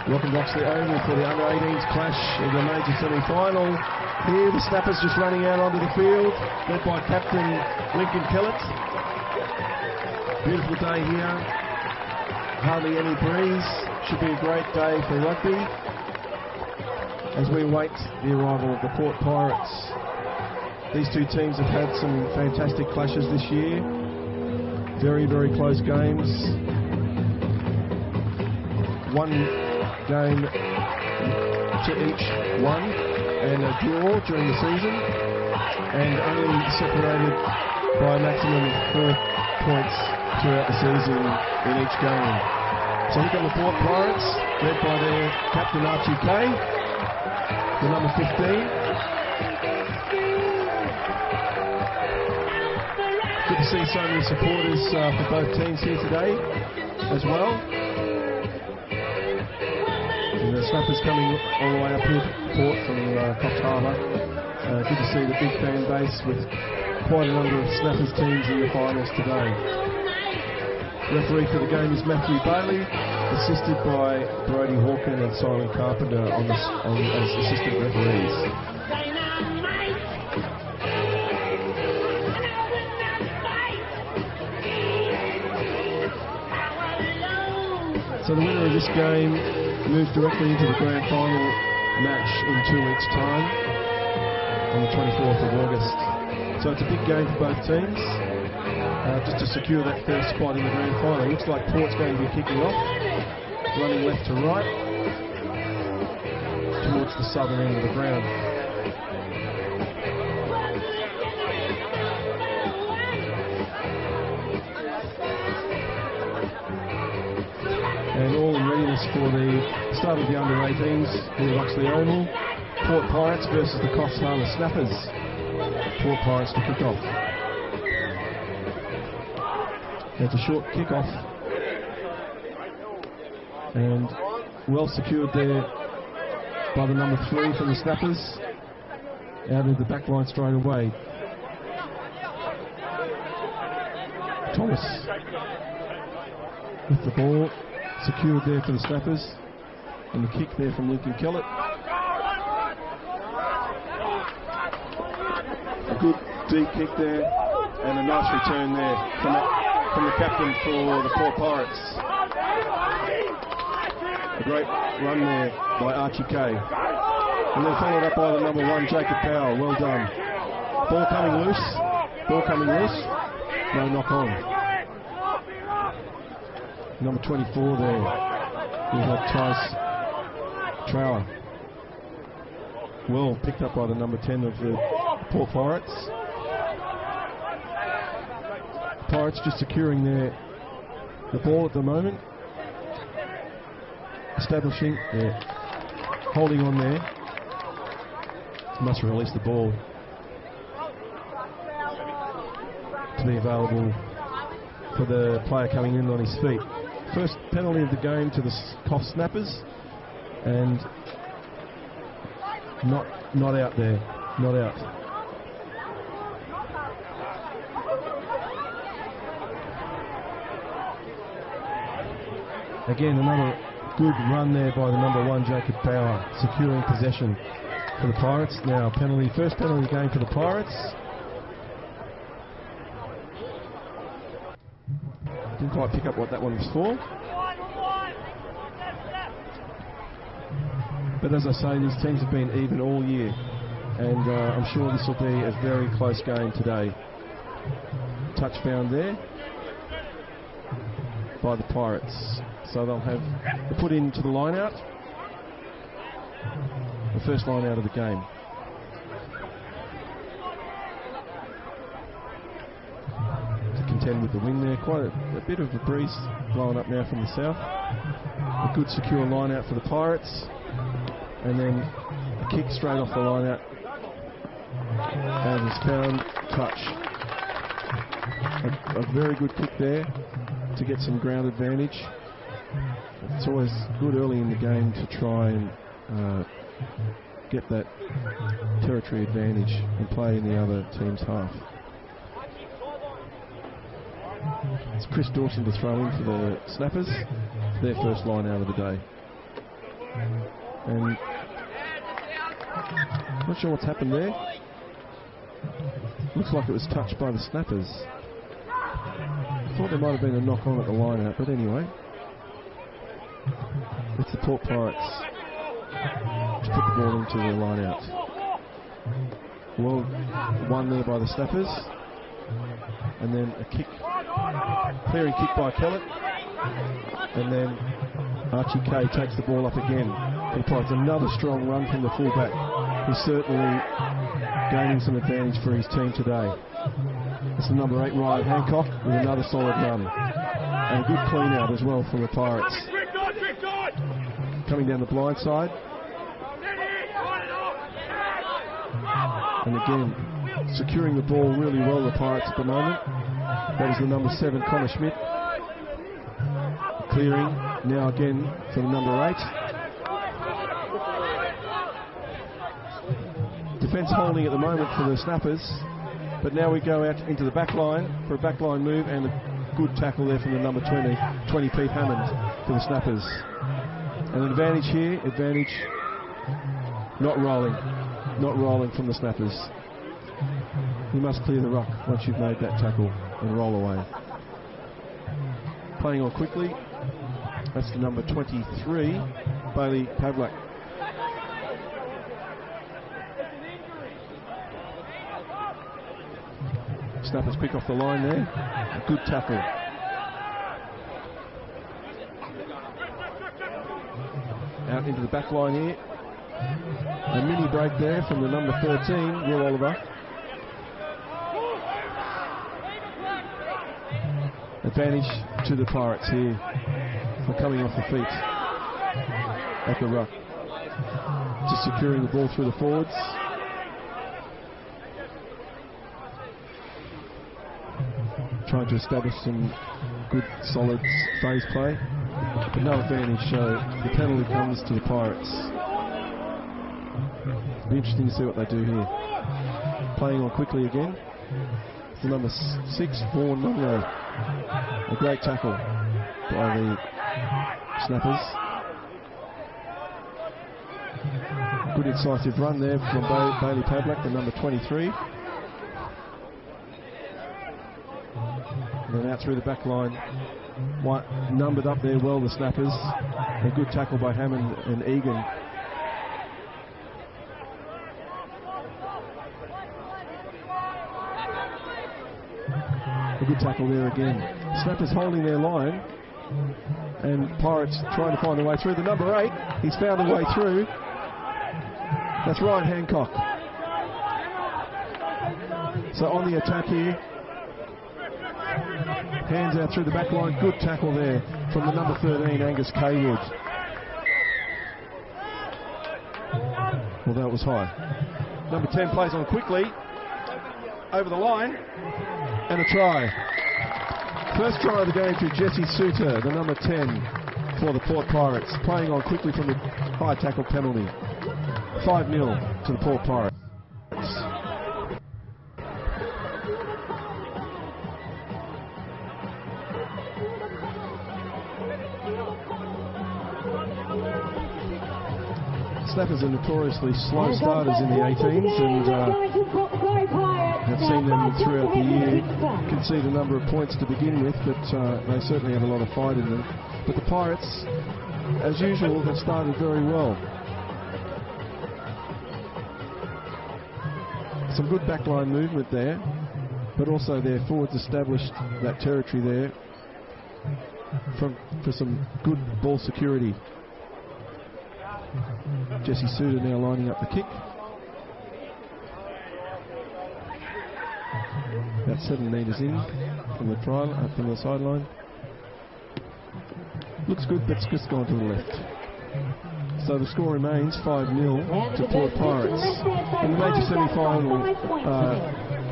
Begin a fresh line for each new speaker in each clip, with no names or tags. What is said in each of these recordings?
Welcome Roxley Oval for the under-18s clash in the major semi-final. Here the Snappers just running out onto the field, led by captain Lincoln Kellett. Beautiful day here, hardly any breeze. Should be a great day for rugby as we await the arrival of the Port Pirates. These two teams have had some fantastic clashes this year. Very, very close games. One game to each one and a draw during the season, and only separated by a maximum of 4 points throughout the season in each game. So here come the Port Pirates, led by their captain Archie Kay, the number 15. Good to see so many supporters for both teams here today as well. And the Snappers coming all the way up here to Port from Coffs Harbour. Good to see the big fan base with quite a number of Snappers teams in the finals today. Referee for the game is Matthew Bailey, assisted by Brodie Hawken and Simon Carpenter as assistant referees. So the winner of this game moves directly into the grand final match in 2 weeks' time on the 24th of August. So it's a big game for both teams, just to secure that first spot in the grand final. It looks like Port's going to be kicking off, running left to right towards the southern end of the ground. And all in readiness for the start of the under-18s here at Oxley Oval. Port Pirates versus the Coffs Harbour Snappers. Port Pirates to kick off. It's a short kick-off. And well secured there by the number 3 from the Snappers. Out of the back line straight away. Thomas with the ball. Secured there for the Snappers, and the kick there from Lincoln Kellett. A good deep kick there, and a nice return there from the captain for the Port Pirates. A great run there by Archie Kay, and then followed up by the number 1 Jacob Powell. Well done. Ball coming loose. No knock on. Number 24 there, we have Tice Trower. Well picked up by the number 10 of the Port Pirates. Pirates just securing the ball at the moment. Establishing, holding on there. Must release the ball to be available for the player coming in on his feet. First penalty of the game to the Coffs Snappers, and not out there, not out. Again, another good run there by the number 1 Jacob Power, securing possession for the Pirates. Now first penalty of the game for the Pirates. Didn't quite pick up what that one was for. But as I say, these teams have been even all year, and I'm sure this will be a very close game today. Touch found there by the Pirates. So they'll have the put into the line out. The first line out of the game. Contend with the wind there, quite a bit of a breeze blowing up now from the south. A good secure line out for the Pirates, and then a kick straight off the line out, and is found touch. A very good kick there to get some ground advantage. It's always good early in the game to try and get that territory advantage and play in the other team's half. It's Chris Dawson to throw in for the Snappers, their first line out of the day. And not sure what's happened there. Looks like it was touched by the snappers. I thought there might have been a knock on at the line out, but anyway. It's the Port Pirates to put the ball into the line out. Well, one there by the snappers. And then a kick, clearing kick by Kellett. And then Archie Kay takes the ball up again. He provides another strong run from the fullback. He's certainly gaining some advantage for his team today. It's the number 8, Ryan Hancock, with another solid run. And a good clean out as well from the Pirates. Coming down the blind side. And again, securing the ball really well, the Pirates at the moment. That is the number 7, Connor Schmidt. Clearing now again for the number 8. Defence holding at the moment for the snappers, but now we go out into the back line for a back line move, and a good tackle there from the number 20 Pete Hammond for the snappers. And an advantage here, not rolling from the snappers. You must clear the ruck once you've made that tackle and roll away. Playing on quickly, that's the number 23, Bailey Pavlak. Snappers pick off the line there. A good tackle. Out into the back line here. A mini break there from the number 13, Will Oliver. Advantage to the Pirates here for coming off the feet at the ruck. Just securing the ball through the forwards. Trying to establish some good, solid phase play, but no advantage, so the penalty comes to the Pirates. It'll be interesting to see what they do here. Playing on quickly again. The number 6, Vaughan Munro. A great tackle by the snappers. Good incisive run there from Bailey Pavlak, the number 23. And then out through the back line. Numbered up there well, the snappers. A good tackle by Hammond and Egan. A good tackle there again. Snappers holding their line. And Pirates trying to find a way through. The number 8, he's found a way through. That's Ryan Hancock. So on the attack here. Hands out through the back line. Good tackle there from the number 13, Angus Kaywood. Well, that was high. Number 10 plays on quickly. Over the line. And a try. First try of the game to Jesse Suter, the number 10 for the Port Pirates. Playing on quickly from the high tackle penalty. 5-0 to the Port Pirates. Snappers are notoriously slow starters in the 18s, and have seen them throughout the year concede a number of points to begin with, but they certainly have a lot of fight in them. But the Pirates, as usual, have started very well. Some good backline movement there, but also their forwards established that territory there for some good ball security. Jesse Suter now lining up the kick. About 7 metres in from the trial, up from the sideline. Looks good, but it's just gone to the left. So the score remains 5-0 to Port Pirates in the major semi-final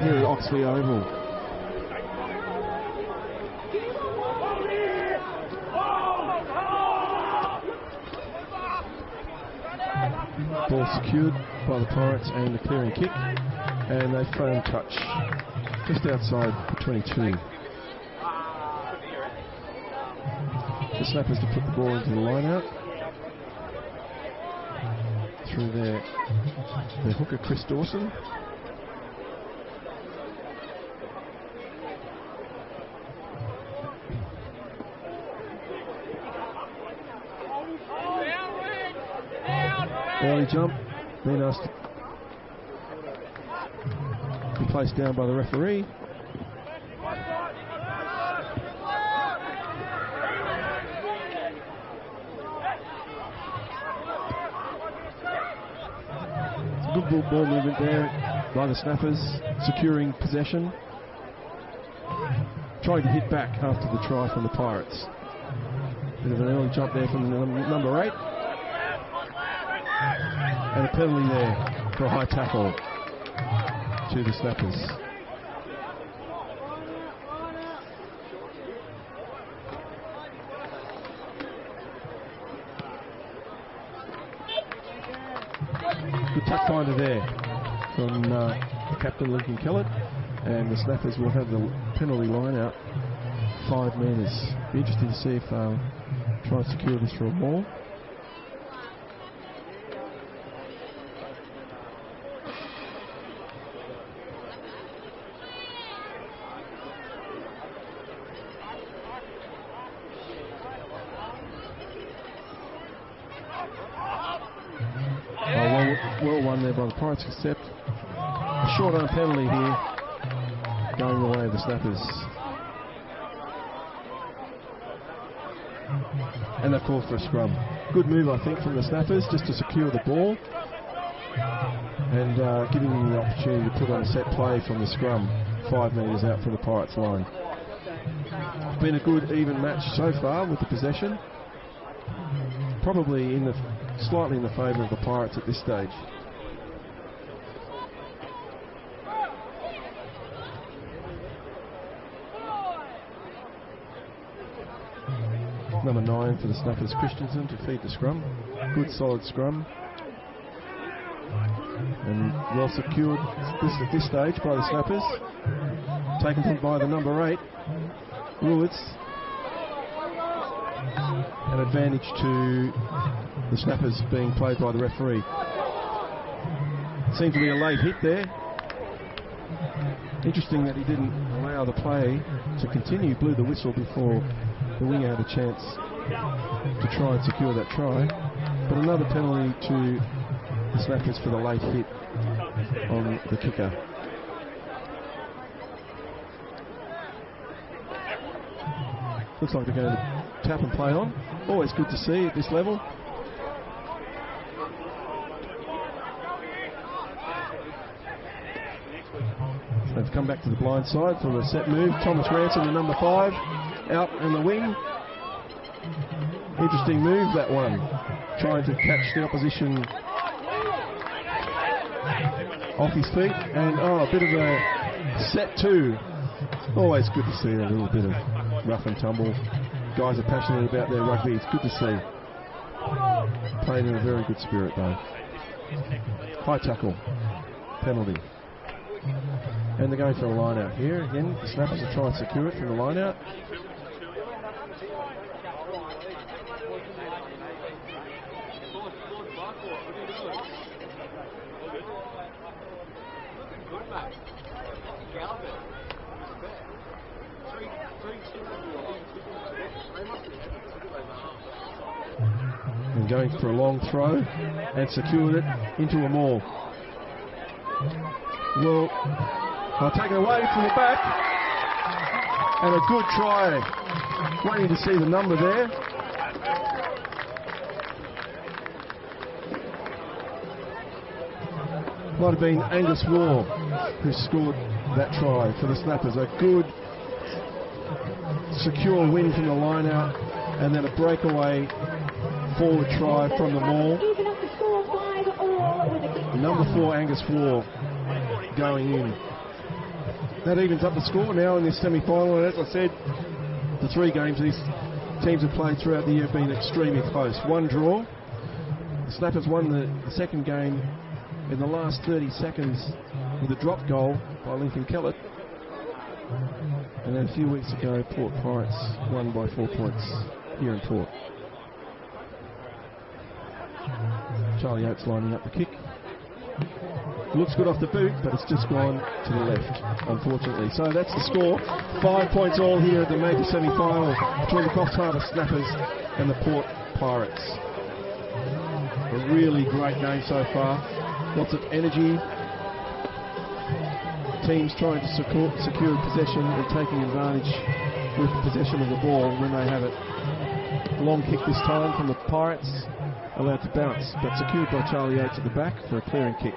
here at Oxley Oval. Ball secured by the Pirates and the clearing kick, and they foam touch just outside the 22. The snappers to put the ball into the line out. through their hooker, Chris Dawson. Early jump, then asked to be placed down by the referee. Good ball movement there by the Snappers, securing possession. Trying to hit back after the try from the Pirates. Bit of an early jump there from number 8. And a penalty there for a high tackle to the Snappers. Good touch finder there from the captain, Lincoln Kellett, and the Snappers will have the penalty line out 5 metres. Be interesting to see if they'll try and secure this for a ball. Well won there by the Pirates, except a short arm penalty here going the way of the Snappers. And they've called for a scrum. Good move, I think, from the Snappers just to secure the ball and giving them the opportunity to put on a set play from the scrum 5 metres out from the Pirates line. Been a good even match so far with the possession. Probably slightly in the favour of the Pirates at this stage. Number 9 for the Snappers, Christensen, to feed the scrum. Good solid scrum. And well secured at this stage by the Snappers. Taken by the number 8, Ruiz. An advantage to the Snappers being played by the referee. Seemed to be a late hit there. Interesting that he didn't allow the play to continue, blew the whistle before the winger had a chance to try and secure that try. But another penalty to the Snappers for the late hit on the kicker. Looks like they're going to tap and play on. Always good to see at this level. They've come back to the blind side from a set move. Thomas Ransom, the number 5, out in the wing. Interesting move, that one. Trying to catch the opposition off his feet. And a bit of a set 2. Always good to see a little bit of rough and tumble. Guys are passionate about their rugby. It's good to see. Played in a very good spirit though. High tackle. Penalty. And they're going for a line out here. Again, the Snappers will try and secure it from the line out. And going for a long throw and secured it into a maul. Well, they'll take it away from the back, and a good try. Waiting to see the number there. Might have been Angus Waugh who scored that try for the Snappers. A good secure win from the line out, and then a breakaway forward try from the maul. Number 4, Angus Waugh, going in. That evens up the score now in this semi-final, and as I said, the 3 games these teams have played throughout the year have been extremely close. 1 draw. The Snappers won the second game in the last 30 seconds with a drop goal by Lincoln Kellett. And then a few weeks ago, Port Pirates won by 4 points here in Port. Charlie Oates lining up the kick. Looks good off the boot, but it's just gone to the left, unfortunately. So that's the score. 5 points all here at the major semi-final between the Coffs Harbour Snappers and the Port Pirates. A really great game so far. Lots of energy. Teams trying to secure possession and taking advantage with possession of the ball when they have it. Long kick this time from the Pirates, allowed to bounce, but secured by Charlie Oates at the back for a clearing kick.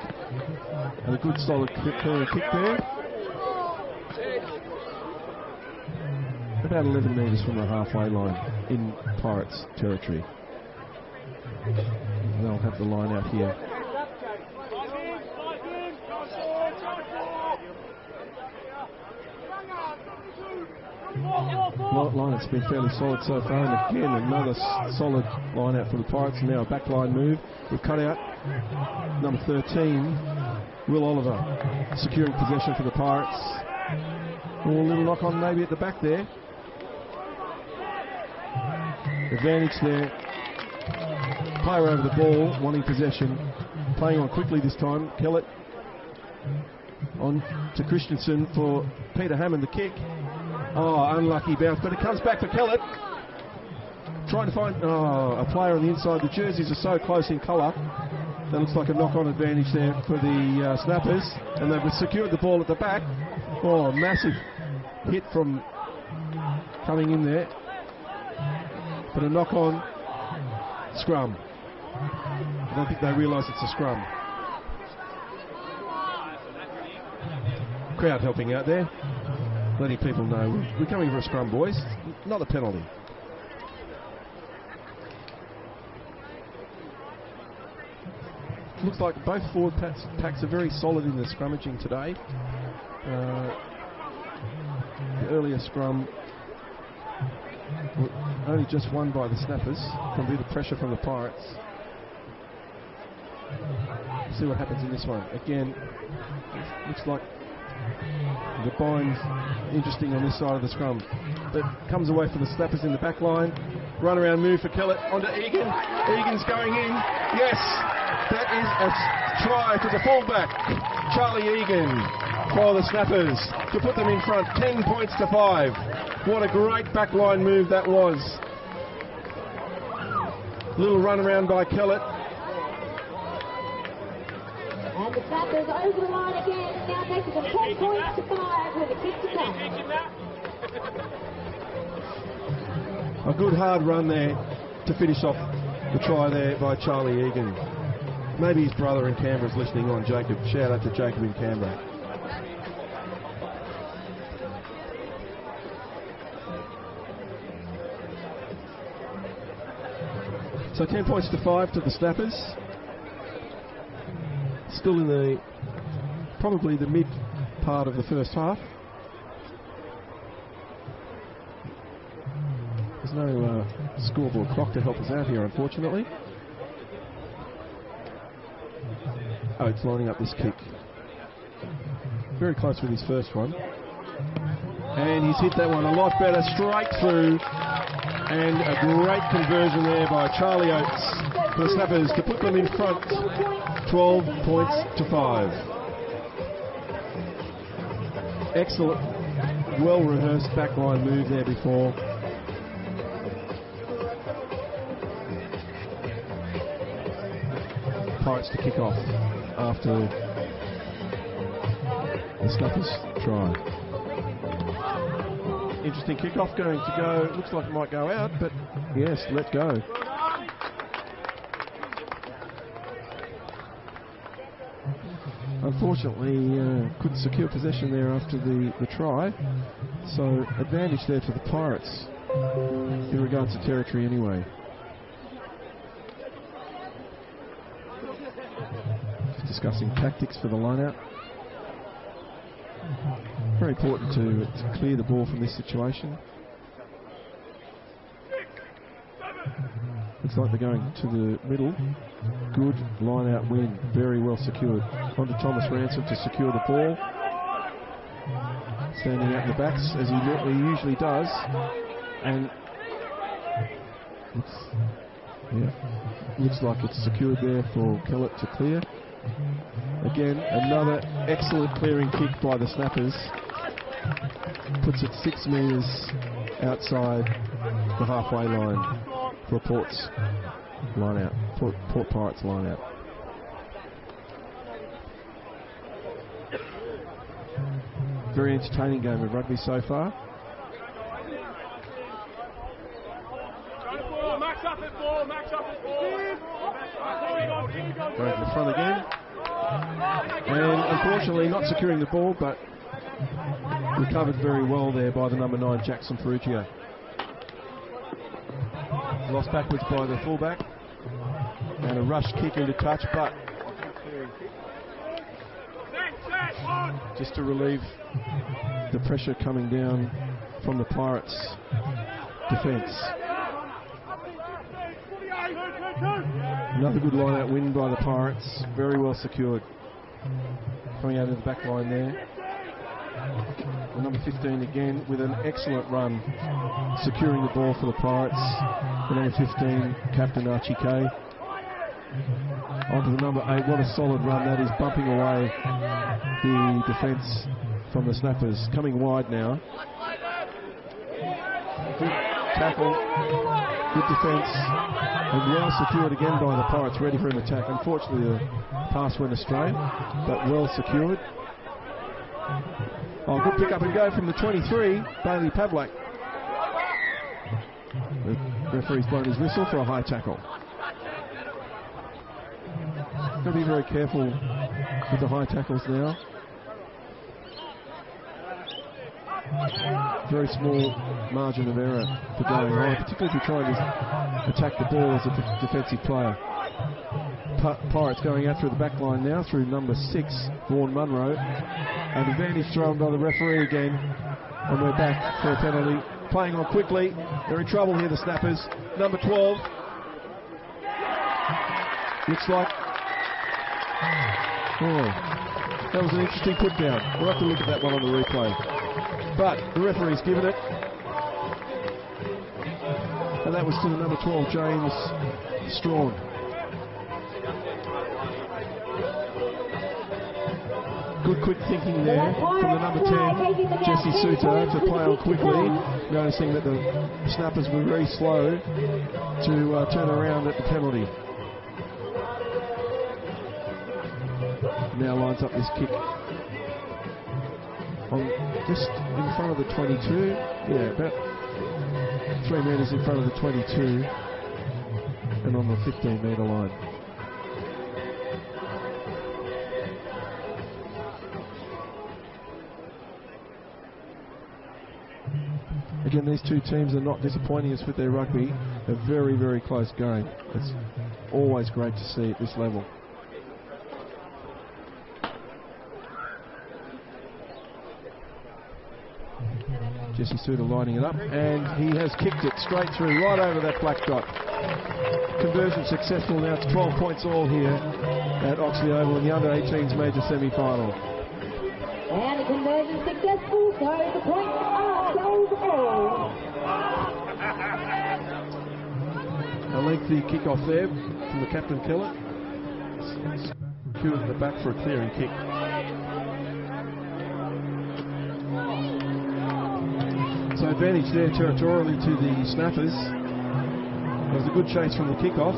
And a good solid clearing kick there. About 11 metres from the halfway line in Pirates territory. They'll have the line out here. Line-out's been fairly solid so far, and again another solid line-out for the Pirates. Now a backline move with cut-out. Number 13, Will Oliver, securing possession for the Pirates. Oh, a little knock-on maybe at the back there. Advantage there. Player over the ball, wanting possession. Playing on quickly this time. Kellett on to Christensen for Peter Hammond, the kick. Oh, unlucky bounce, but it comes back for Kellett. Trying to find a player on the inside. The jerseys are so close in colour. That looks like a knock-on advantage there for the Snappers. And they've secured the ball at the back. Oh, massive hit from coming in there. But a knock-on scrum. I don't think they realise it's a scrum. Crowd helping out there. Letting people know we're coming for a scrum, boys. Not a penalty. Looks like both forward packs are very solid in the scrummaging today. The earlier scrum only just won by the Snappers from a bit of pressure from the Pirates. See what happens in this one. Again, looks like the bind's interesting on this side of the scrum. But comes away for the Snappers in the back line. Run around move for Kellett onto Egan. Egan's going in. Yes! That is a try to the fullback, Charlie Egan, for the Snappers to put them in front, 10 points to 5. What a great backline move that was. Little run around by Kellett.
And the Snappers over the line again, now making them 10 points to 5 with a kick to come.
A good hard run there to finish off the try there by Charlie Egan. Maybe his brother in Canberra's listening on, Jacob. Shout out to Jacob in Canberra. So 10 points to 5 to the Snappers. Still in the probably the mid part of the first half. There's no scoreboard clock to help us out here, unfortunately. Oh, it's lining up this kick. Very close with his first one. And he's hit that one a lot better, straight through. And a great conversion there by Charlie Oates for the Snappers to put them in front, 12 points to 5. Excellent, well-rehearsed backline move there before. Pirates to kick off after the Snappers try. Interesting kick-off going to go. Looks like it might go out, but yes, let go. Unfortunately, couldn't secure possession there after the try. So advantage there to the Pirates in regards to territory anyway. Just discussing tactics for the line-out. Very important to clear the ball from this situation. Looks like they're going to the middle. Good line-out win, very well secured. On to Thomas Ransom to secure the ball. Standing out in the backs as he usually does. And Yeah. Looks like it's secured there for Kellett to clear. Again, another excellent clearing kick by the Snappers. Puts it 6 metres outside the halfway line for Port's line out. Port Pirates line out. Very entertaining game of rugby so far. Going to the front again. And unfortunately not securing the ball, but recovered very well there by the number 9 Jackson Ferrugia. Lost backwards by the fullback. And a rush kick into touch, but just to relieve the pressure coming down from the Pirates' defence. Another good line-out win by the Pirates, very well secured. Coming out of the back line there. And number 15 again with an excellent run, securing the ball for the Pirates. The number 15, Captain Archie Kay. Onto the number 8, what a solid run that is, bumping away the defence from the Snappers. Coming wide now. Good tackle, good defence, and well secured again by the Pirates, ready for an attack. Unfortunately the pass went astray, but well secured. Oh, good pick up and go from the 23, Bailey Pavlak. The referee's blown his whistle for a high tackle. Got to be very careful with the high tackles now. Very small margin of error for going high, particularly if you're trying to attack the ball as a defensive player. Pirates going out through the back line now through number 6, Vaughan Munro. An advantage thrown by the referee again, and we're back for a penalty. Playing on quickly, they're in trouble here, the Snappers. Number 12. Looks like... Oh, that was an interesting put down. We'll have to look at that one on the replay. But the referee's given it. And that was to the number 12, James Strawn. Good quick thinking there from the number 10, Jesse Suter, to play on quickly, noticing that the Snappers were very slow to turn around at the penalty. Now lines up this kick on just in front of the 22. Yeah, about 3 metres in front of the 22 and on the 15-metre line. Again, these two teams are not disappointing us with their rugby. A very, very close game. It's always great to see at this level. Jesse Suter lining it up, and he has kicked it straight through, right over that black dot. Conversion successful now. It's 12 points all here at Oxley Oval in the under-18s major semi-final.
And the conversion successful, so the points are 12 all.
A lengthy kick-off there from the captain Keller. Secured at the back for a clearing kick. So advantage there territorially to the Snappers. There was a good chase from the kick-off.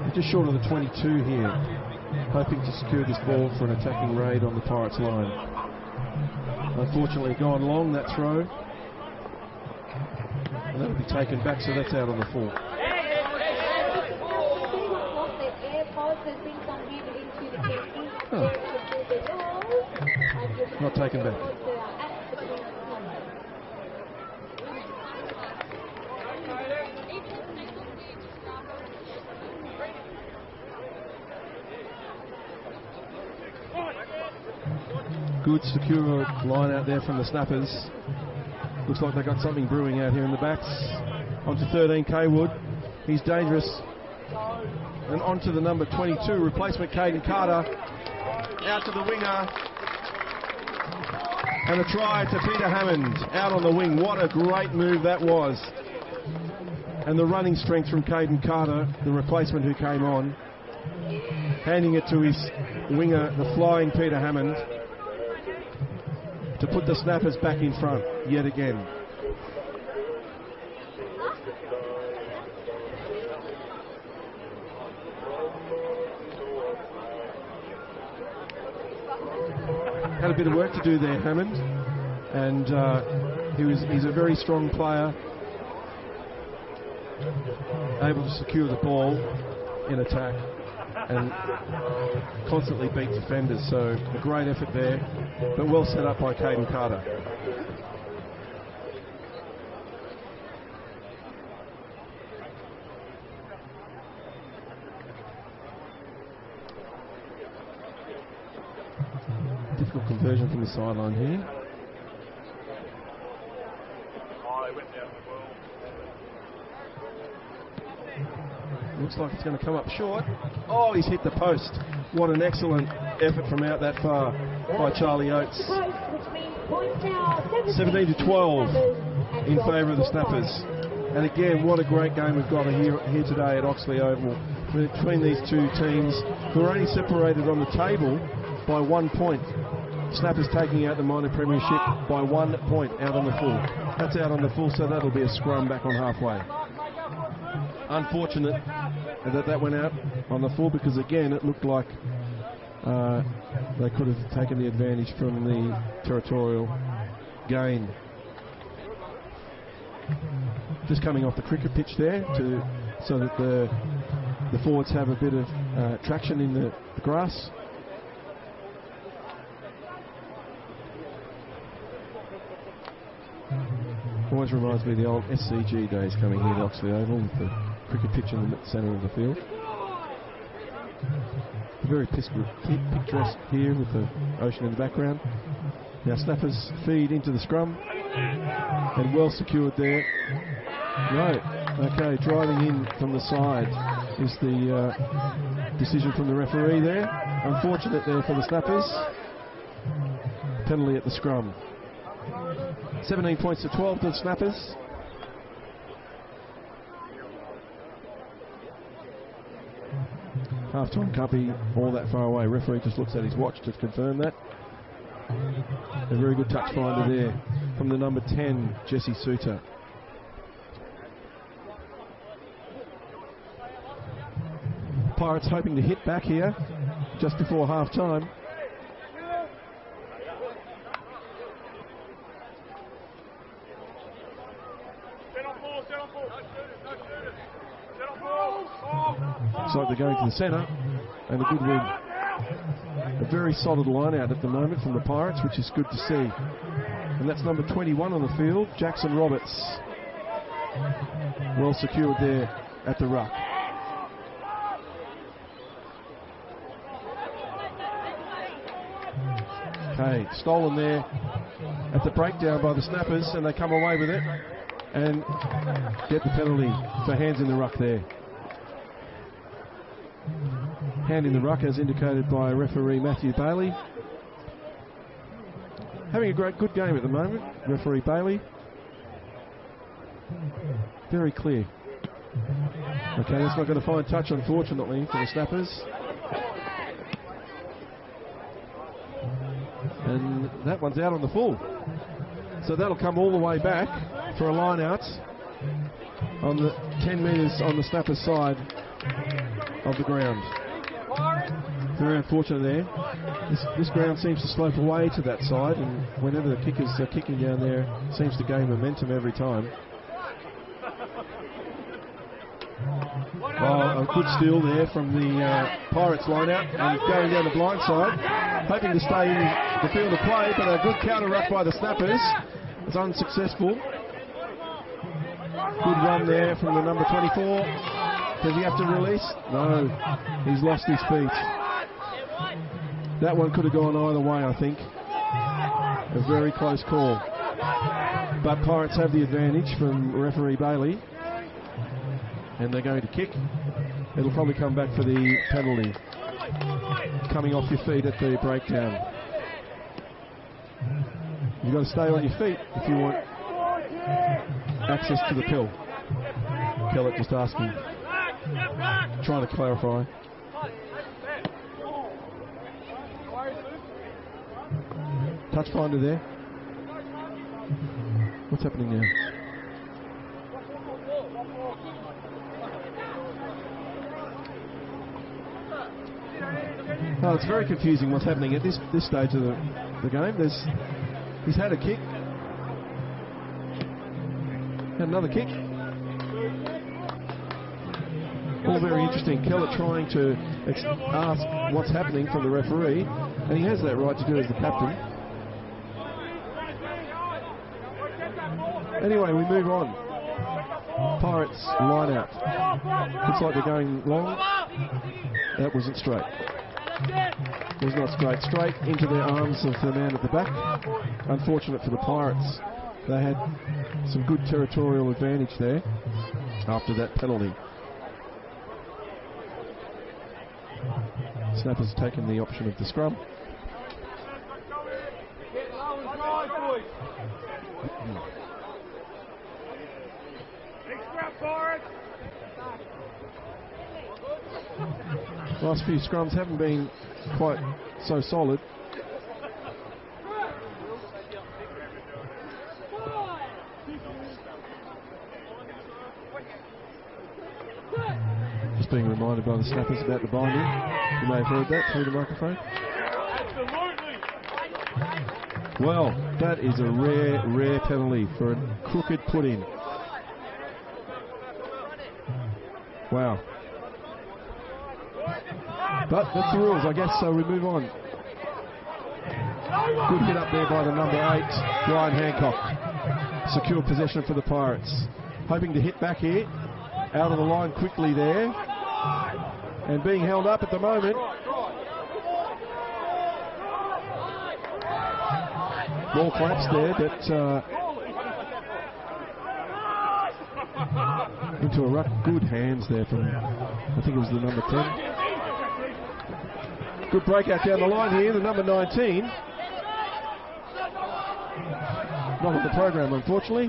They're just short of the 22 here, hoping to secure this ball for an attacking raid on the Pirates line. Unfortunately gone long, that throw. And that will be taken back, so that's out on the full. Oh. Not taken back. Good secure line out there from the Snappers. Looks like they got something brewing out here in the backs. Onto 13, Kaywood. He's dangerous. And onto the number 22, replacement Caden Carter. Out to the winger. And a try to Peter Hammond out on the wing. What a great move that was. And the running strength from Caden Carter, the replacement who came on, handing it to his winger, the flying Peter Hammond, to put the Snappers back in front yet again. Had a bit of work to do there, Hammond, and he's a very strong player, able to secure the ball in attack and constantly beat defenders. So a great effort there, but well set up by Caden Carter. Difficult conversion from the sideline here. Looks like it's going to come up short. Oh, he's hit the post. What an excellent effort from out that far by Charlie Oates. 17 to 12 in favour of the Snappers. And again, what a great game we've got here today at Oxley Oval between these two teams who are only separated on the table by 1 point. Snappers taking out the minor premiership by 1 point out on the full. That's out on the full, so that'll be a scrum back on halfway. Unfortunate that went out on the full, because again it looked like they could have taken the advantage from the territorial gain. Just coming off the cricket pitch there so that the forwards have a bit of traction in the grass. Always reminds me of the old SCG days coming here at Oxley Oval with the cricket pitch in the centre of the field. Very picturesque here with the ocean in the background. Now Snappers feed into the scrum and well secured there. No, okay, driving in from the side is the decision from the referee there. Unfortunate there for the Snappers. Penalty at the scrum. 17 points to 12 to the Snappers. Half-time can't be all that far away. Referee just looks at his watch to confirm that. A very good touch finder there from the number 10, Jesse Suter. Pirates hoping to hit back here just before half-time. Looks like they're going to the centre, and a good win. A very solid line out at the moment from the Pirates, which is good to see. And that's number 21 on the field, Jackson Roberts. Well secured there at the ruck. Okay, stolen there at the breakdown by the Snappers, and they come away with it and get the penalty for hands in the ruck there. Hand in the ruck as indicated by referee Matthew Bailey. Having a good game at the moment, referee Bailey. Very clear. Okay, that's not going to find touch unfortunately for the Snappers. And that one's out on the full. So that'll come all the way back for a line out on the 10 metres on the Snappers side of the ground. Very unfortunate there. This ground seems to slope away to that side, and whenever the kickers are kicking down there, it seems to gain momentum every time. Oh, a good steal there from the Pirates line out and going down the blind side, hoping to stay in the field of play, but a good counter ruck by the Snappers. It's unsuccessful. Good run there from the number 24. Does he have to release? No, he's lost his feet. That one could have gone either way, I think. A very close call. But Pirates have the advantage from referee Bailey. And they're going to kick. It'll probably come back for the penalty. Coming off your feet at the breakdown. You've got to stay on your feet if you want access to the pill. Pellet just asking, trying to clarify. Touch finder there. What's happening now? Oh, it's very confusing what's happening at this stage of the game. He's had a kick. Had another kick. All very interesting. Kellett trying to ask what's happening from the referee, and he has that right to do as the captain. Anyway, we move on. Pirates line out. Looks like they're going long. That wasn't straight. It was not straight. Straight into the arms of the man at the back. Unfortunate for the Pirates. They had some good territorial advantage there after that penalty. Snappers taken the option of the scrum. Last few scrums haven't been quite so solid. Just being reminded by the snappers about the binding. You may have heard that through the microphone. Well, that is a rare penalty for a crooked put-in. Wow. But that's the rules, I guess, so we move on. Good hit up there by the number 8, Ryan Hancock. Secure possession for the Pirates. Hoping to hit back here. Out of the line quickly there. And being held up at the moment. Ball collapsed there, but into a ruck. Good hands there from, I think it was the number 10. Good breakout down the line here, the number 19. Not on the program, unfortunately.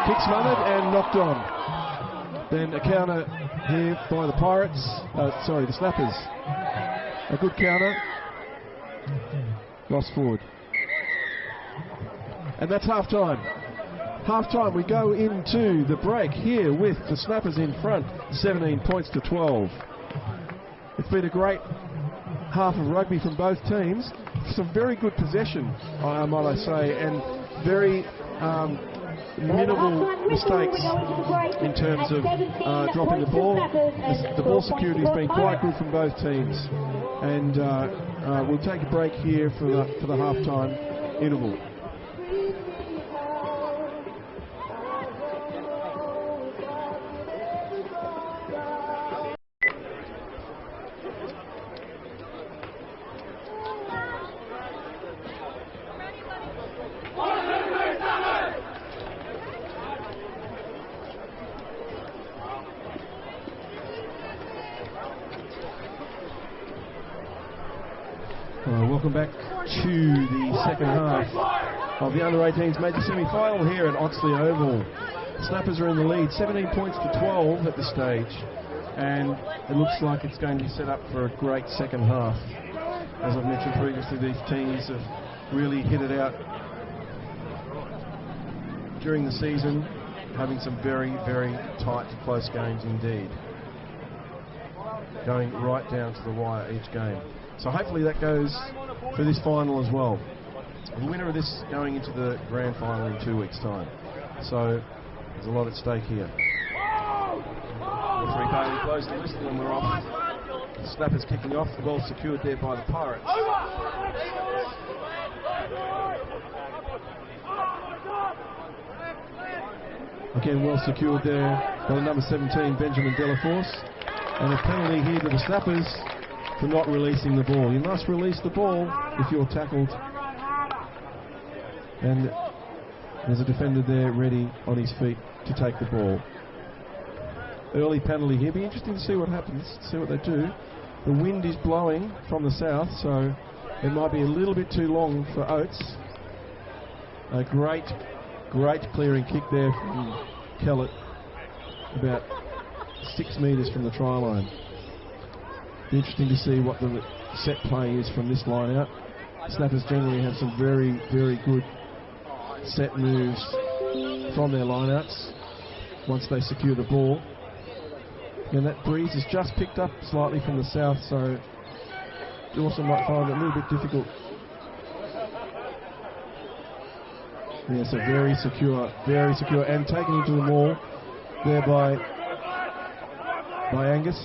Kick smothered and knocked on. Then a counter here by the Pirates. The Snappers. A good counter. Lost forward. And that's half time. Half time, we go into the break here with the Snappers in front, 17 points to 12. It's been a great half of rugby from both teams. Some very good possession, might I say, and very minimal mistakes in terms of dropping the ball. The ball security has been quite good from both teams. And we'll take a break here for the half-time interval. Welcome back to the second half of the Under-18s major semi-final here at Oxley Oval. Snappers are in the lead, 17 points to 12 at this stage, and it looks like it's going to be set up for a great second half. As I've mentioned previously, these teams have really hit it out during the season, having some very, very tight, close games indeed, going right down to the wire each game. So hopefully that goes for this final as well. The winner of this going into the grand final in 2 weeks' time. So there's a lot at stake here. Referee Bailey blows the whistle and we're off. The Snappers kicking off, well secured there by the Pirates. Again, well secured there by the number 17, Benjamin Delaforce. And a penalty here to the Snappers for not releasing the ball. You must release the ball if you're tackled. And there's a defender there ready on his feet to take the ball. Early penalty here. Be interesting to see what happens, see what they do. The wind is blowing from the south, so it might be a little bit too long for Oates. A great clearing kick there from Kellett, about 6 metres from the try line. Be interesting to see what the set play is from this line out. Snappers generally have some very, very good set moves from their lineouts once they secure the ball. And that breeze has just picked up slightly from the south, so Dawson might find it a little bit difficult. Yes, a very secure, and taken into the maul there by Angus.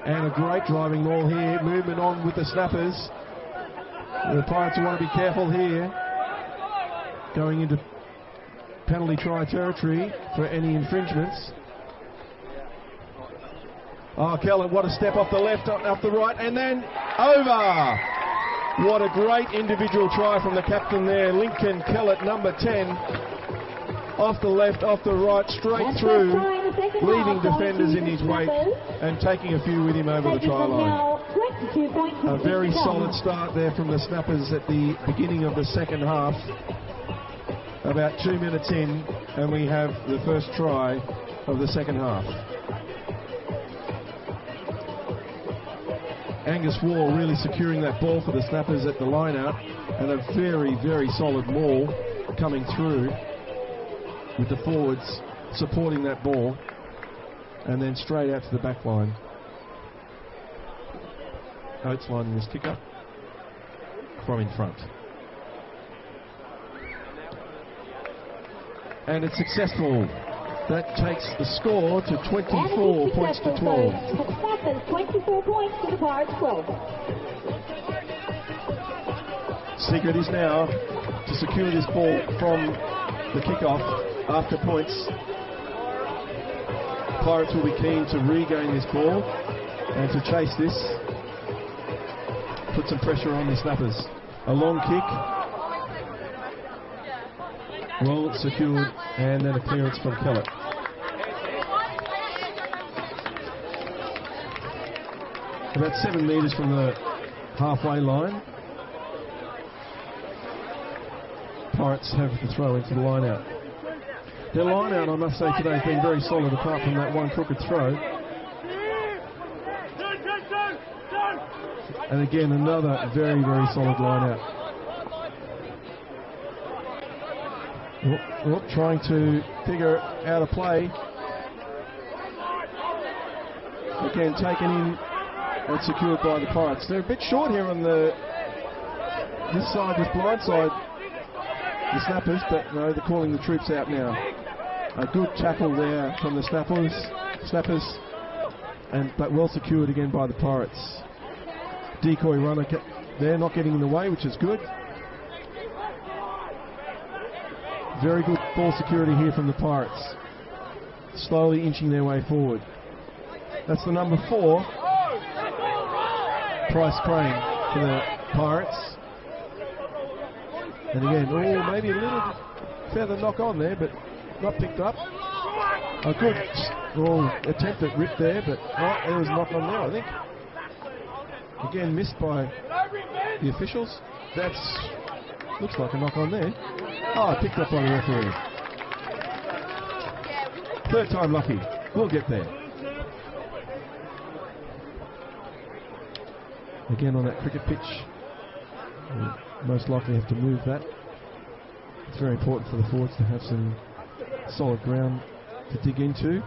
And a great driving maul here, movement on with the Snappers. The Pirates want to be careful here, going into penalty try territory for any infringements. Oh, Kellett, what a step off the left, off the right, and then over! What a great individual try from the captain there, Lincoln Kellett, number 10. Off the left, off the right, straight through, leaving defenders in his wake and taking a few with him over the try line. A very solid start there from the Snappers at the beginning of the second half. About 2 minutes in, and we have the first try of the second half. Angus Wall really securing that ball for the Snappers at the line out, and a very, very solid maul coming through with the forwards supporting that ball, and then straight out to the back line. Oates lining this kick up from in front. And it's successful. That takes the score to 24 points to 12.
24 points to the Pirates 12.
Secret is now to secure this ball from the kickoff after points. Pirates will be keen to regain this ball and to chase this. Put some pressure on the Snappers. A long kick. Well secured, and then a clearance from Kellett. About 7 metres from the halfway line. Pirates have the throw into the line out. Their line out, I must say, today has been very solid apart from that one crooked throw. And again, another very, very solid line out. Trying to figure out a play. Again, taken in and secured by the Pirates. They're a bit short here on this blind side, the Snappers, but no, they're calling the troops out now. A good tackle there from the Snappers, but well secured again by the Pirates. Decoy runner there, not getting in the way, which is good. Very good ball security here from the Pirates. Slowly inching their way forward. That's the number 4. Price Crane for the Pirates. And again, maybe a little feather knock on there, but not picked up. A good attempt at rip there, but there was a knock on there, I think. Again, missed by the officials. Looks like a knock on there. Picked up by the referee. Third time lucky. We'll get there. Again on that cricket pitch. We'll most likely have to move that. It's very important for the forwards to have some solid ground to dig into.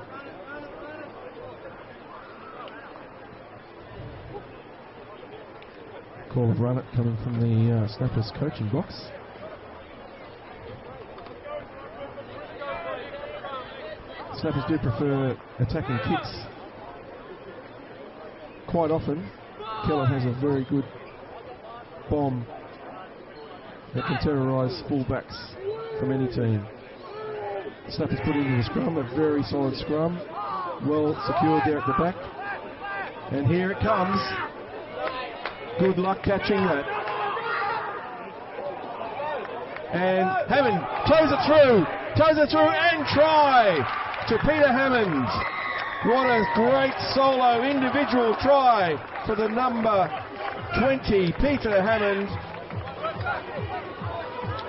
Call of run it coming from the Snappers coaching box. Snappers do prefer attacking kicks. Quite often, Kellett has a very good bomb that can terrorise fullbacks from any team. Snappers put into the scrum, a very solid scrum, well secured there at the back. And here it comes. Good luck catching that. And Hammond toes it through and try to Peter Hammond. What a great solo individual try for the number 20, Peter Hammond,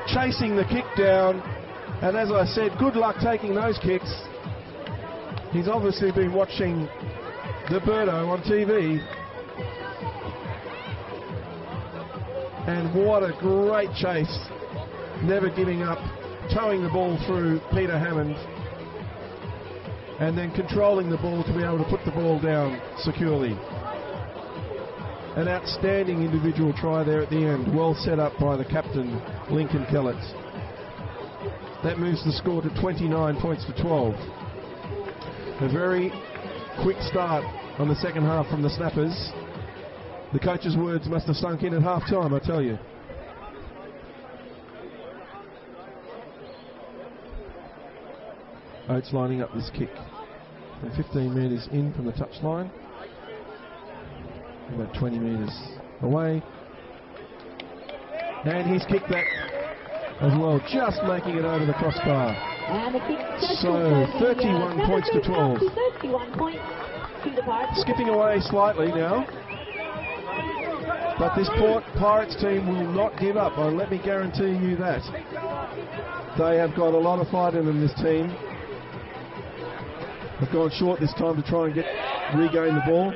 chasing the kick down. And as I said, good luck taking those kicks. He's obviously been watching the Birdo on TV. And what a great chase. Never giving up, towing the ball through Peter Hammond, and then controlling the ball to be able to put the ball down securely. An outstanding individual try there at the end, well set up by the captain, Lincoln Kellett. That moves the score to 29 points to 12. A very quick start on the second half from the Snappers. The coach's words must have sunk in at half time, I tell you. Oates lining up this kick from 15 metres in from the touchline, about 20 metres away, and he's kicked that as well, just making it over the crossbar. So 31 points to 12. Skipping away slightly now, but this Port Pirates team will not give up. Let me guarantee you that. They have got a lot of fight in them, this team. They've gone short this time to try and regain the ball,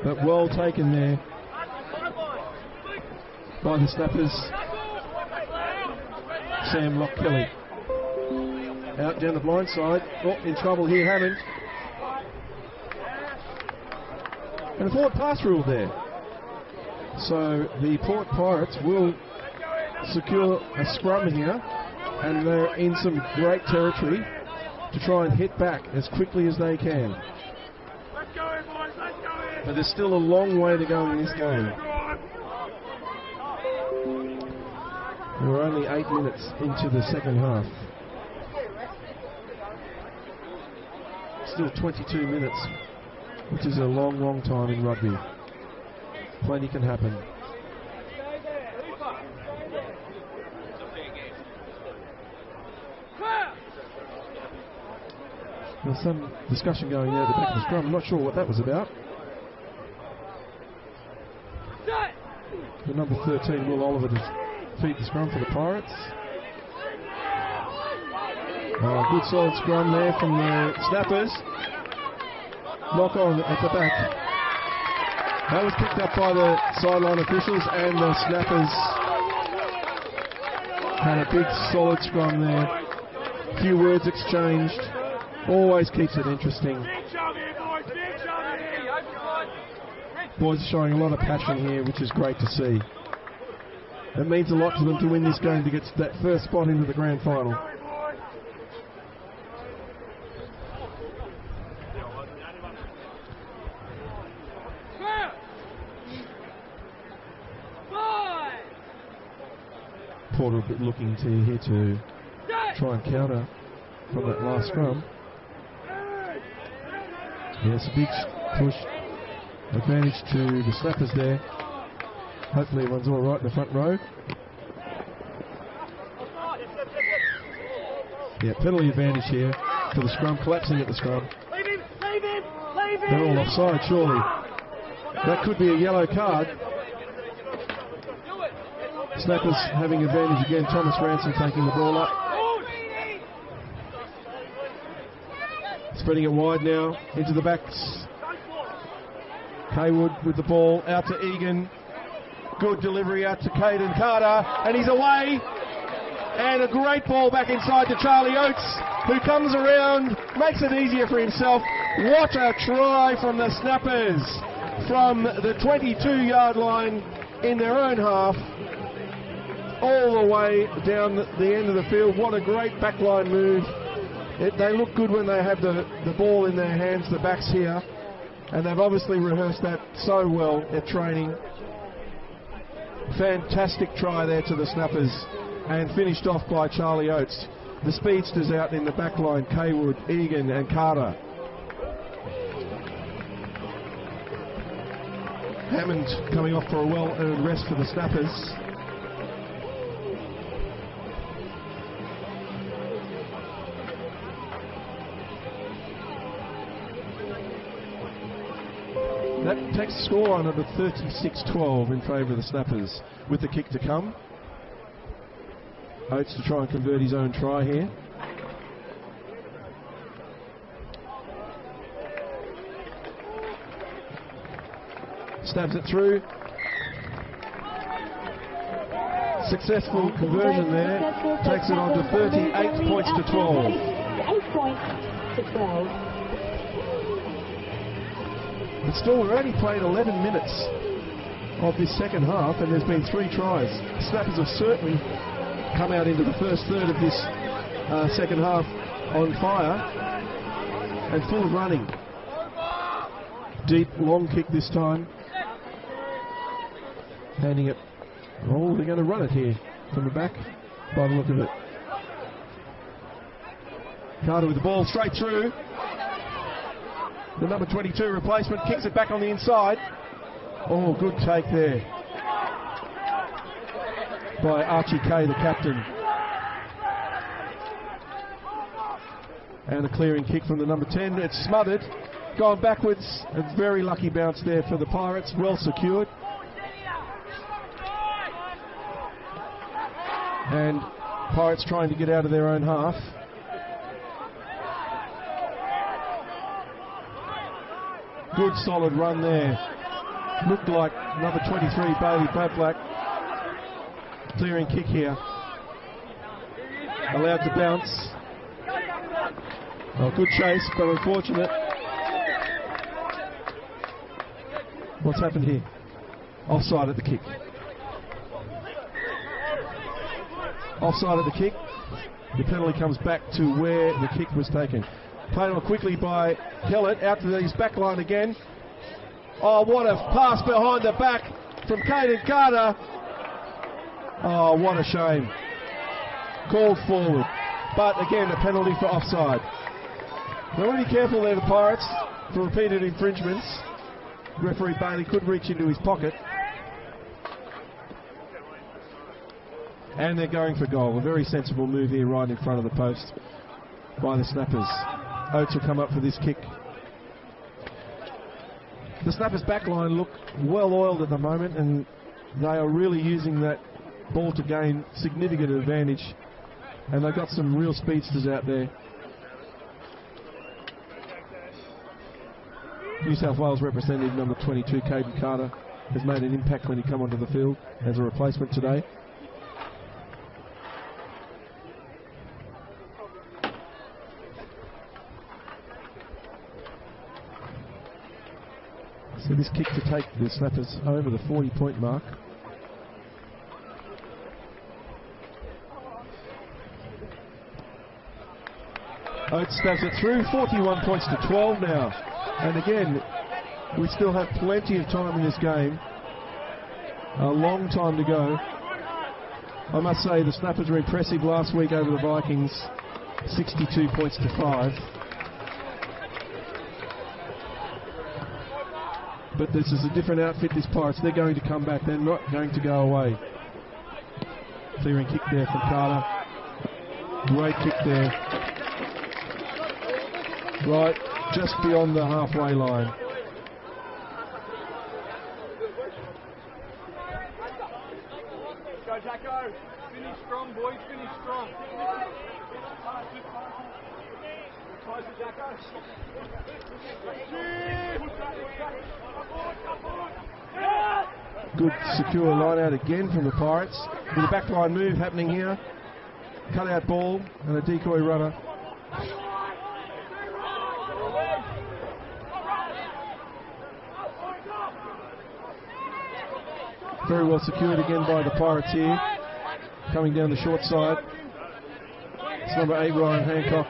but well taken there by the Snappers. Sam Lock-Kelly out down the blind side. Oh, in trouble here, Hammond. And a forward pass rule there. So the Port Pirates will secure a scrum here, and they're in some great territory to try and hit back as quickly as they can. But there's still a long way to go in this game. We're only 8 minutes into the second half. Still 22 minutes, which is a long, long time in rugby. Plenty can happen. There's some discussion going there at the back of the scrum. I'm not sure what that was about. The number 13, Will Oliver, to feed the scrum for the Pirates. Oh, good solid scrum there from the Snappers. Knock on at the back. That was picked up by the sideline officials, and the Snappers had a big solid scrum there. A few words exchanged. Always keeps it interesting. Boys are showing a lot of passion here, which is great to see. It means a lot to them to win this game to get that first spot into the grand final. Porter a bit looking to here to try and counter from that last scrum. Yes, a big push. Advantage to the Snappers there. Hopefully everyone's all right in the front row. Yeah, penalty advantage here for the scrum, collapsing at the scrum. They're all offside, surely. That could be a yellow card. Snappers having advantage again. Thomas Ransom taking the ball up. Spreading it wide now into the backs. Haywood with the ball out to Egan. Good delivery out to Caden Carter, and he's away. And a great ball back inside to Charlie Oates, who comes around, makes it easier for himself. What a try from the Snappers from the 22-yard line in their own half, all the way down the end of the field. What a great backline move. They look good when they have the ball in their hands, the backs here. And they've obviously rehearsed that so well at training. Fantastic try there to the Snappers, and finished off by Charlie Oates. The speedsters out in the back line, Haywood, Egan and Carter. Hammond coming off for a well-earned rest for the Snappers. That takes the score on at 36-12 in favour of the Snappers, with the kick to come. Oates to try and convert his own try here. Stabs it through. Successful conversion there. Takes it on to 38 points to 12.
8 points to 12.
But still, we're only played 11 minutes of this second half, and there's been 3 tries. Snappers have certainly come out into the first third of this second half on fire and full of running. Deep, long kick this time. Handing it. Oh, they're going to run it here from the back by the look of it. Carter with the ball straight through. The number 22 replacement kicks it back on the inside. Oh, good take there by Archie Kay, the captain. And a clearing kick from the number 10. It's smothered, gone backwards. A very lucky bounce there for the Pirates, well secured. And Pirates trying to get out of their own half. Good solid run there. Looked like number 23, Bailey Bradblack. Clearing kick here. Allowed to bounce. Oh, good chase, but unfortunate. What's happened here? Offside at the kick. Offside at the kick. The penalty comes back to where the kick was taken. Played on quickly by Hellett, out to his back line again. Oh, what a pass behind the back from Caden Carter. Oh, what a shame. Called forward. But again, a penalty for offside. They want to be careful there, the Pirates, for repeated infringements. Referee Bailey could reach into his pocket. And they're going for goal. A very sensible move here right in front of the post by the Snappers. Oates will come up for this kick. The Snappers backline look well oiled at the moment, and they are really using that ball to gain significant advantage. And they've got some real speedsters out there. New South Wales representative number 22, Caden Carter, has made an impact when he come onto the field as a replacement today. So this kick to take the Snappers over the 40-point mark. Oates stabs it through, 41 points to 12 now. And again, we still have plenty of time in this game. A long time to go. I must say the Snappers were impressive last week over the Vikings, 62 points to 5. But this is a different outfit, this Pirates. They're going to come back. They're not going to go away. Clearing kick there from Carter. Great kick there. Right, just beyond the halfway line.
Go, Jacko. Finish strong, boys. Finish strong. Close it, Jacko.
Good secure line out again from the Pirates. With a backline move happening here. Cut out ball and a decoy runner. Very well secured again by the Pirates here. Coming down the short side. It's number 8, Ryan Hancock.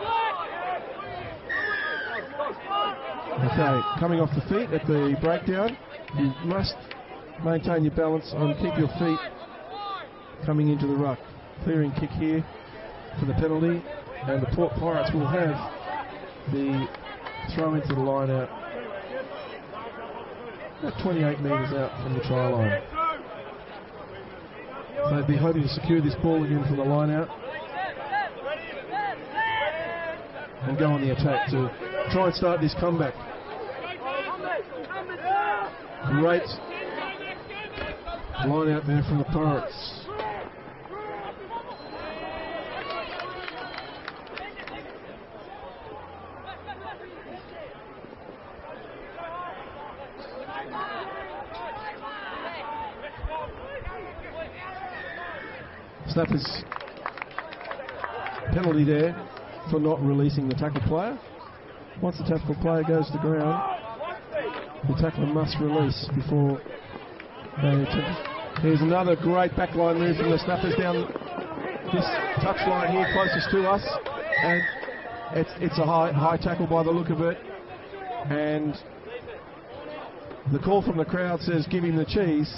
Okay, coming off the feet at the breakdown. You must maintain your balance and keep your feet coming into the ruck. Clearing kick here for the penalty. And the Port Pirates will have the throw into the line out. About 28 metres out from the try line. They'd be hoping to secure this ball again from the line out and go on the attack to try and start this comeback. Great line out there from the Pirates. Snappers penalty there for not releasing the tackle player. Once the tackle player goes to the ground, the tackler must release before they attempt. Here's another great backline move from the Snappers down this touchline here closest to us, and it's a high tackle by the look of it, and the call from the crowd says give him the cheese,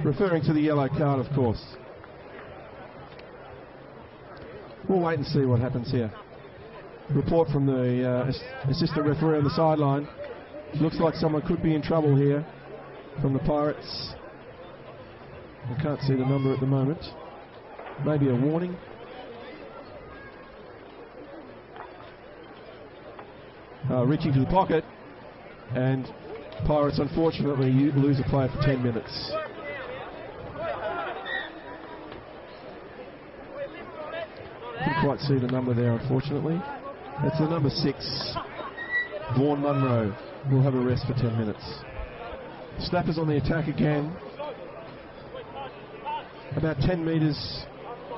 referring to the yellow card, of course. We'll wait and see what happens here. Report from the assistant referee on the sideline. Looks like someone could be in trouble here from the Pirates. I can't see the number at the moment. Maybe a warning. Reaching to the pocket, and Pirates unfortunately lose a player for 10 minutes. Couldn't quite see the number there, unfortunately. It's the number 6, Vaughan Munro. Will have a rest for 10 minutes. Snappers on the attack again. About 10 metres,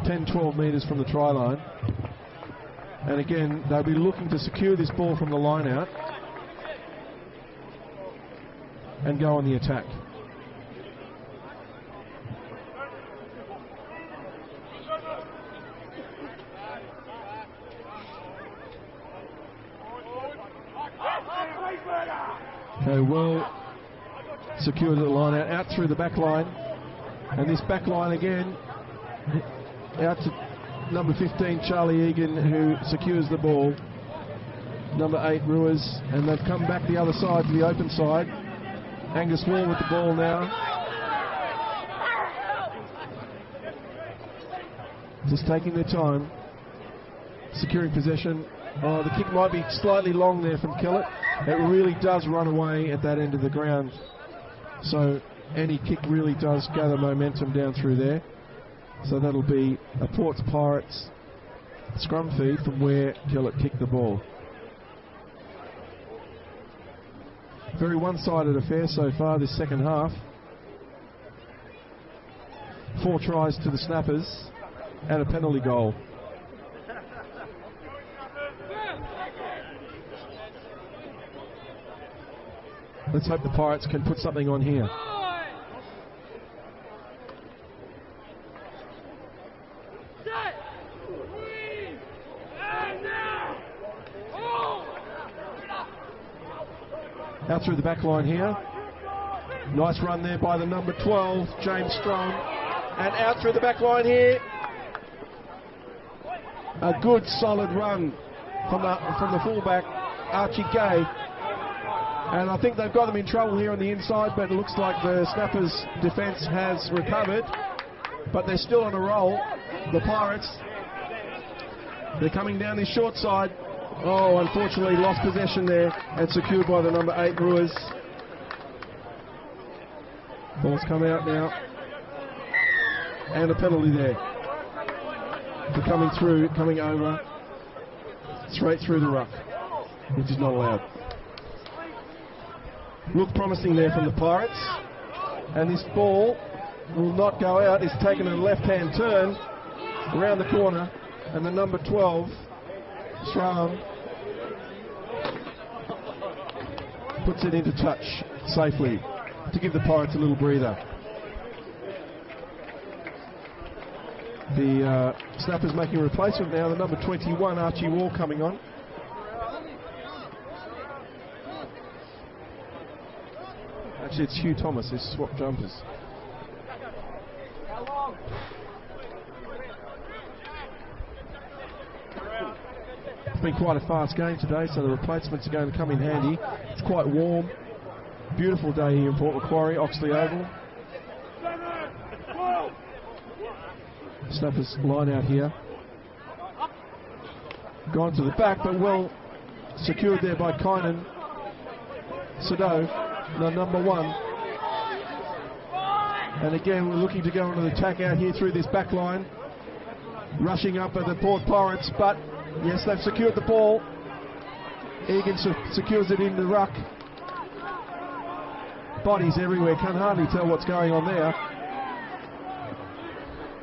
10-12 metres from the try line. And again, they'll be looking to secure this ball from the line out and go on the attack. Okay, well secured the line out through the back line, and this back line again out to number 15 Charlie Egan, who secures the ball. Number 8 Ruiz, and they've come back the other side to the open side. Angus Wall with the ball now. Just taking their time, securing possession. Oh, the kick might be slightly long there from Kellett. It really does run away at that end of the ground. So any kick really does gather momentum down through there. So that'll be a Ports Pirates scrum feed from where Kellett kicked the ball. Very one-sided affair so far this second half. 4 tries to the Snappers and a penalty goal. Let's hope the Pirates can put something on here. Out through the back line here. Nice run there by the number 12, James Strong. And out through the back line here. A good solid run from the fullback, Archie Gay. And I think they've got them in trouble here on the inside, but it looks like the Snappers' defence has recovered. But they're still on a roll. The Pirates, they're coming down this short side. Oh, unfortunately lost possession there and secured by the number 8 Ruiz. Ball's come out now. And a penalty there for coming over, straight through the ruck, which is not allowed. Looked promising there from the Pirates, and this ball will not go out. It's taken a left-hand turn around the corner, and the number 12, Schramm, puts it into touch safely to give the Pirates a little breather. The Snappers making a replacement now, the number 21, Archie Wall, coming on. Actually, it's Hugh Thomas who's swapped jumpers. It's been quite a fast game today, so the replacements are going to come in handy. It's quite warm. Beautiful day here in Port Macquarie, Oxley Oval. Snappers line out here. Gone to the back, but well secured there by Kynan. Sado, the number 1. And again, we're looking to go on an attack out here through this back line. Rushing up at the Port Pirates, but yes, they've secured the ball. Egan secures it in the ruck. Bodies everywhere, can hardly tell what's going on there.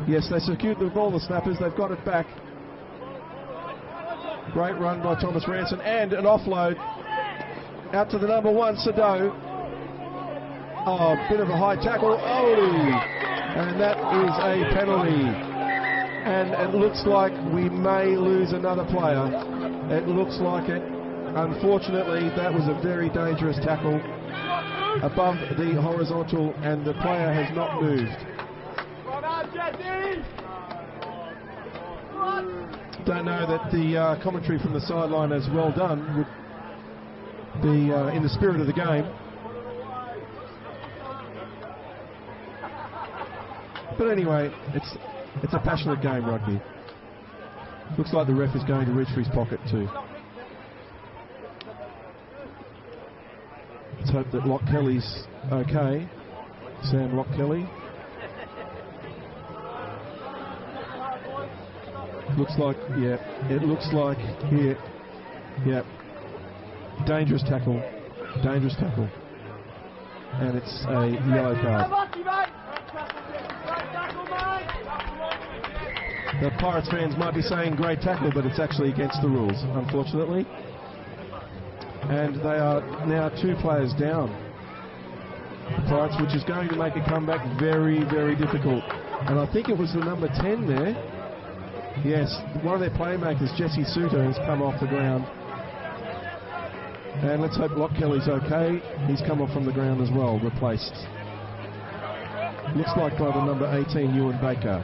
Yes, they secured the ball, the Snappers, they've got it back. Great run by Thomas Ranson, and an offload out to the number 1, Sado. Oh, a bit of a high tackle. Oh, and that is a penalty. And it looks like we may lose another player. It looks like it. Unfortunately, that was a very dangerous tackle above the horizontal, and the player has not moved. Don't know that the commentary from the sideline as well done would be in the spirit of the game. But anyway, it's a passionate game, rugby. Looks like the ref is going to reach for his pocket too. Let's hope that Lock Kelly's okay. Sam Lock Kelly. Looks like, yeah, it looks like here, yeah. Dangerous tackle. And it's a yellow card. The Pirates fans might be saying great tackle, but it's actually against the rules, unfortunately. And they are now 2 players down. The Pirates, which is going to make a comeback very, very difficult. And I think it was the number 10 there. Yes, one of their playmakers, Jesse Suter, has come off the ground. And let's hope Lock Kelly's okay. He's come off from the ground as well, replaced. Looks like by the number 18, Ewan Baker.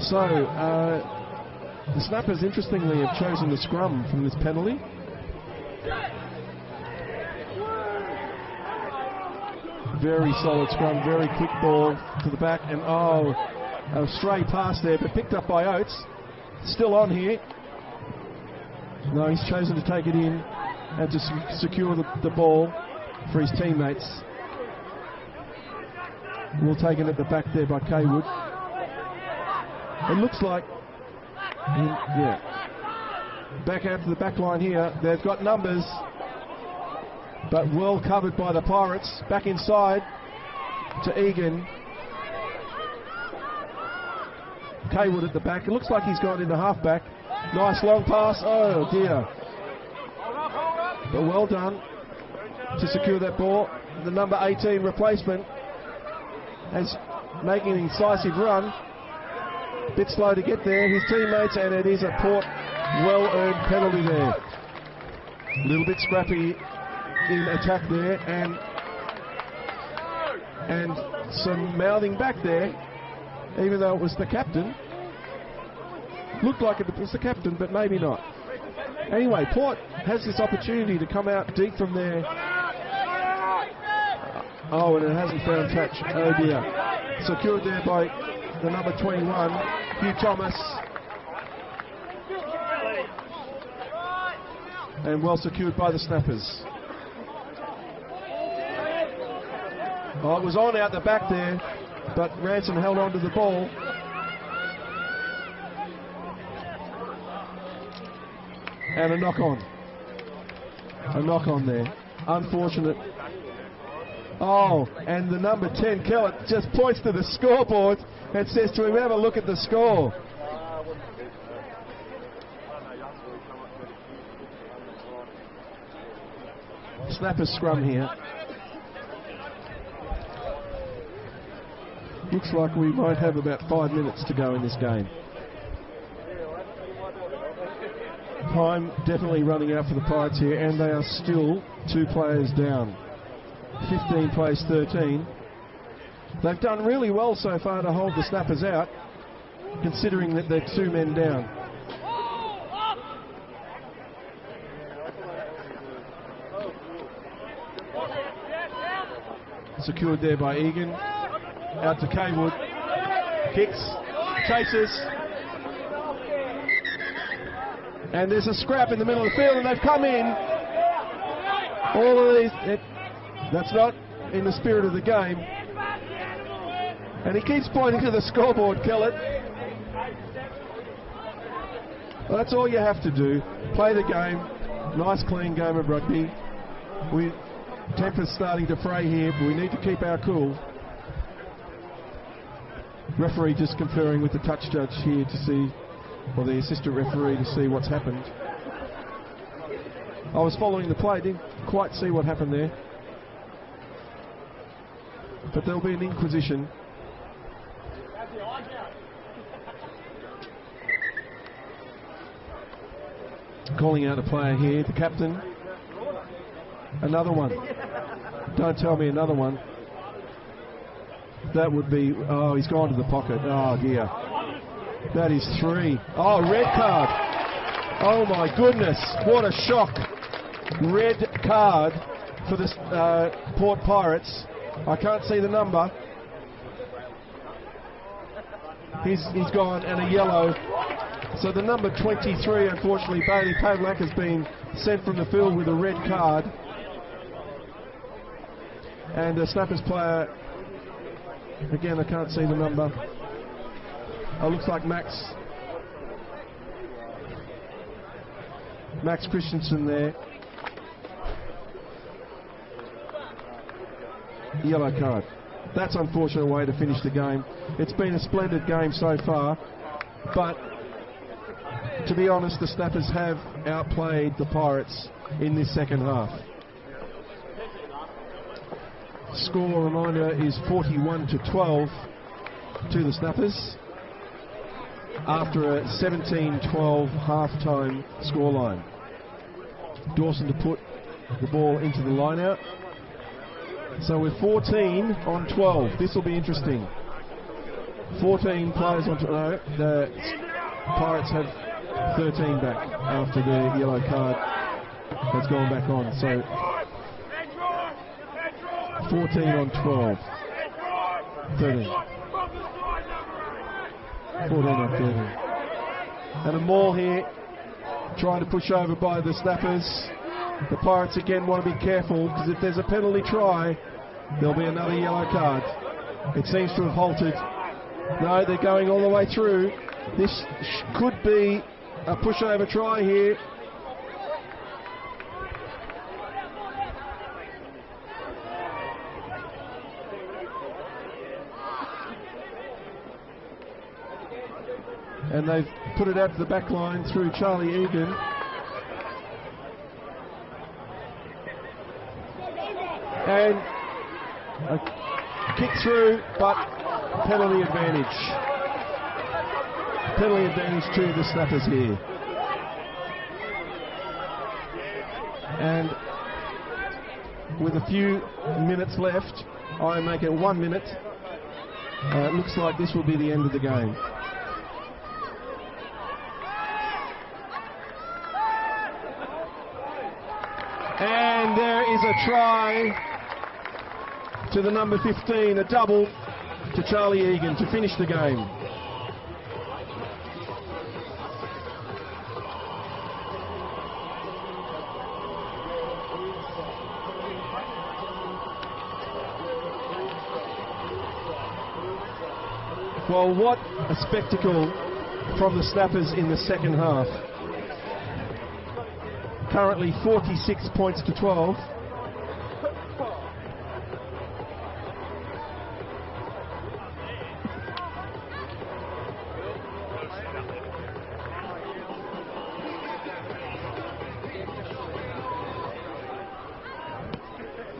So, the Snappers, interestingly, have chosen the scrum from this penalty. Very solid scrum, very quick ball to the back, and oh, a stray pass there, but picked up by Oates. Still on here. No, he's chosen to take it in and to secure the ball for his teammates. Well taken at the back there by Kaywood. It looks like, yeah, back out to the back line here. They've got numbers, but well covered by the Pirates. Back inside to Egan. Kaywood at the back. It looks like he's gone into halfback. Nice long pass. Oh dear. But well done to secure that ball. The number 18 replacement is making an incisive run. Bit slow to get there, his teammates, and it is a Port well-earned penalty there. A little bit scrappy in attack there, and some mouthing back there, even though it was the captain. Looked like it was the captain, but maybe not. Anyway, Port has this opportunity to come out deep from there. Oh, and it hasn't found touch. Oh dear. Secured there by the number 21, Hugh Thomas. And well secured by the Snappers. Oh, it was on out the back there, but Ranson held on to the ball. And a knock on. A knock on there. Unfortunate. Oh, and the number 10, Kellett, just points to the scoreboard and says to him, have a look at the score. Snappers scrum here. Looks like we might have about 5 minutes to go in this game. Time definitely running out for the Pirates here, and they are still 2 players down. 15 plays 13. They've done really well so far to hold the Snappers out, considering that they're 2 men down. Secured there by Egan. Out to Kaywood. Kicks. Chases. And there's a scrap in the middle of the field, and they've come in. All of these, that's not in the spirit of the game. And he keeps pointing to the scoreboard, Kellett. Well, that's all you have to do. Play the game. Nice, clean game of rugby. Temper's starting to fray here, but we need to keep our cool. Referee just conferring with the touch judge here to see, or the assistant referee to see what's happened. I was following the play, didn't quite see what happened there. But there'll be an inquisition. Calling out a player here, the captain. Another one. Don't tell me another one. That would be, oh, he's gone to the pocket. Oh dear. That is 3. Oh, red card. Oh my goodness, what a shock. Red card for the Port Pirates. I can't see the number. He's gone, and a yellow. So the number 23, unfortunately, Bailey Pavlak, has been sent from the field with a red card. And the Snappers player, again, I can't see the number. Oh, looks like Max Christensen there. Yellow card. That's an unfortunate way to finish the game. It's been a splendid game so far, but to be honest, the Snappers have outplayed the Pirates in this second half. Score, reminder, is 41-12 to the Snappers after a 17-12 half-time scoreline. Dawson to put the ball into the line-out. So we're 14-12. This will be interesting. 14 players on. No, the Pirates have 13 back after the yellow card has gone back on. So 14-12. 13. 14-13. And a maul here, trying to push over by the Snappers. The Pirates again want to be careful, because if there's a penalty try, there'll be another yellow card. It seems to have halted. No, they're going all the way through. This could be a pushover try here. And they've put it out to the back line through Charlie Egan. And a kick through, but penalty advantage. Penalty advantage to the Snappers here. And with a few minutes left, I make it 1 minute. It looks like this will be the end of the game. And there is a try to the number 15, a double to Charlie Egan to finish the game. Well, what a spectacle from the Snappers in the second half. Currently 46 points to 12.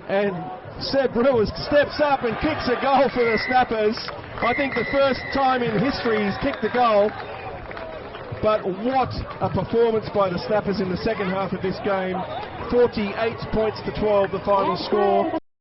And Seb Brewers steps up and kicks a goal for the Snappers. I think the first time in history he's kicked a goal. But what a performance by the Snappers in the second half of this game. 48 points to 12, the final score.